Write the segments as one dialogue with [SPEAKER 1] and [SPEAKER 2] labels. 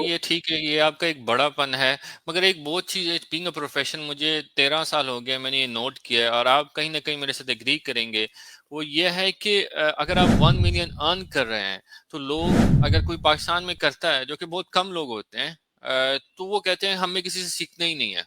[SPEAKER 1] یہ ٹھیک ہے، یہ آپ کا ایک بڑا پن ہے، مگر ایک بہت چیز ہے، بینگ اے پروفیشن مجھے 13 سال ہو گیا، میں نے یہ نوٹ کیا ہے، اور آپ کہیں نہ کہیں میرے ساتھ ایگری کریں گے، وہ یہ ہے کہ اگر آپ 1 ملین ارن کر رہے ہیں تو لوگ، اگر کوئی پاکستان میں کرتا ہے جو کہ بہت کم لوگ ہوتے ہیں، تو وہ کہتے ہیں ہمیں کسی سے سیکھنا ہی نہیں ہے،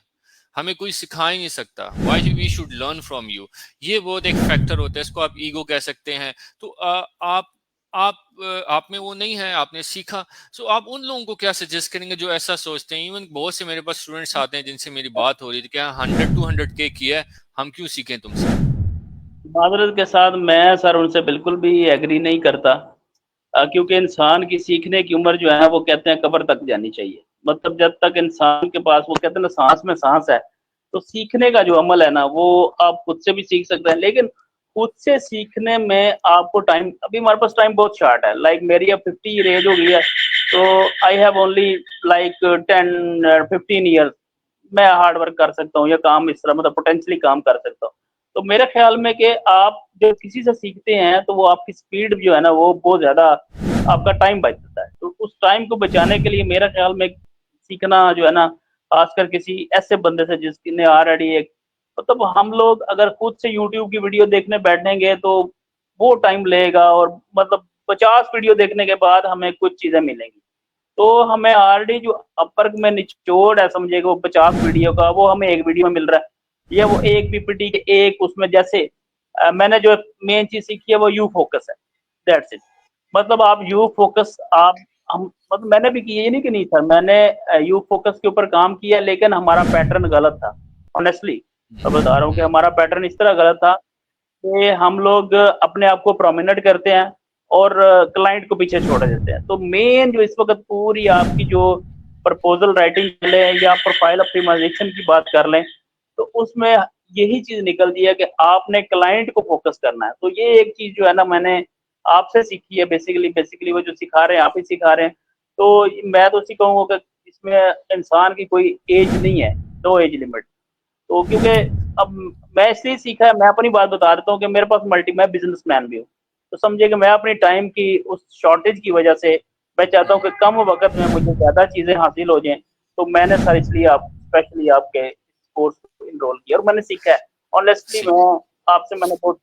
[SPEAKER 1] ہمیں کوئی سکھا ہی نہیں سکتا، why we should learn from you. یہ بہت ایک فیکٹر ہوتا ہے، اس کو آپ ایگو کہہ سکتے ہیں. تو آپ آپ میں وہ نہیں ہے، آپ نے سیکھا. سو آپ ان لوگوں کو کیا سجیسٹ کریں گے جو ایسا سوچتے ہیں؟ ایون بہت سے میرے پاس اسٹوڈنٹس آتے ہیں جن سے میری بات ہو رہی تھی کہ 100-200K کیا ہے، ہم کیوں سیکھیں تم سے؟
[SPEAKER 2] معذرت کے ساتھ میں سر ان سے بالکل بھی ایگری نہیں کرتا، کیونکہ انسان کی سیکھنے کی عمر جو ہے وہ کہتے ہیں قبر تک جانی چاہیے. مطلب جب تک انسان کے پاس وہ کہتے ہیں نا سانس میں سانس ہے، تو سیکھنے کا جو عمل ہے نا وہ آپ خود سے بھی سیکھ سکتے ہیں، لیکن خود سے سیکھنے میں آپ کو ٹائم، ابھی ہمارے پاس ٹائم بہت شارٹ ہے. لائک میری اب 50 ایئر ایج ہو گئی ہے، تو I have only like 10-15 years میں ہارڈ ورک کر سکتا ہوں، یا کام اس طرح مطلب پوٹینشلی کام کر سکتا ہوں. تو میرے خیال میں کہ آپ جو کسی سے سیکھتے ہیں تو وہ آپ کی سپیڈ جو ہے نا وہ بہت زیادہ آپ کا ٹائم بچ جاتا ہے. تو اس ٹائم کو بچانے کے لیے میرا خیال میں سیکھنا جو ہے نا، خاص کر کسی ایسے بندے سے جس نے آلریڈی ایک، مطلب ہم لوگ اگر خود سے یوٹیوب کی ویڈیو دیکھنے بیٹھیں گے تو وہ ٹائم لے گا، اور مطلب 50 ویڈیو دیکھنے کے بعد ہمیں کچھ چیزیں ملیں گی. تو ہمیں آلریڈی جو اپر میں نچوڑ ہے سمجھے کہ وہ 50 ویڈیو کا وہ ہمیں ایک ویڈیو میں مل رہا ہے، یا وہ ایک پی پی ٹی کے ایک اس میں، جیسے میں نے جو مین چیز سیکھی ہے وہ یو فوکس ہے. That's it. مطلب آپ یو فوکس مطلب میں نے بھی کی، یہ نہیں کہ نہیں تھا، میں نے یو فوکس کے اوپر کام کیا، لیکن ہمارا پیٹرن غلط تھا. آنیسٹلی میں بتا رہا ہوں کہ ہمارا پیٹرن اس طرح غلط تھا کہ ہم لوگ اپنے آپ کو پرومیننٹ کرتے ہیں اور کلائنٹ کو پیچھے چھوڑ دیتے ہیں. تو مین جو اس وقت پوری آپ کی جو پرپوزل رائٹنگ کر لیں یا پروفائل آپٹیمائزیشن کی بات کر لیں، تو اس میں یہی چیز نکلتی ہے کہ آپ نے کلائنٹ کو فوکس کرنا ہے. تو یہ ایک چیز جو ہے نا میں نے آپ سے سیکھی ہے، بیسیکلی وہ جو سکھا رہے ہیں آپ ہی سکھا رہے ہیں. تو میں تو اسی کہوں گا کہ اس میں انسان کی کوئی ایج نہیں ہے، نو ایج لمٹ. تو کیونکہ اب میں اس لیے سیکھا ہے، میں اپنی بات بتا دیتا ہوں کہ میرے پاس میں بزنس مین بھی ہوں، تو سمجھے کہ میں اپنی ٹائم کی اس شارٹیج کی وجہ سے میں چاہتا ہوں کہ کم وقت میں مجھے زیادہ چیزیں حاصل ہو جائیں. تو میں نے سر اس لیے اسپیشلی آپ کے کورس کو انرول کیا اور میں نے سیکھا ہے. آنیسٹلی میں آپ سے میں نے بہت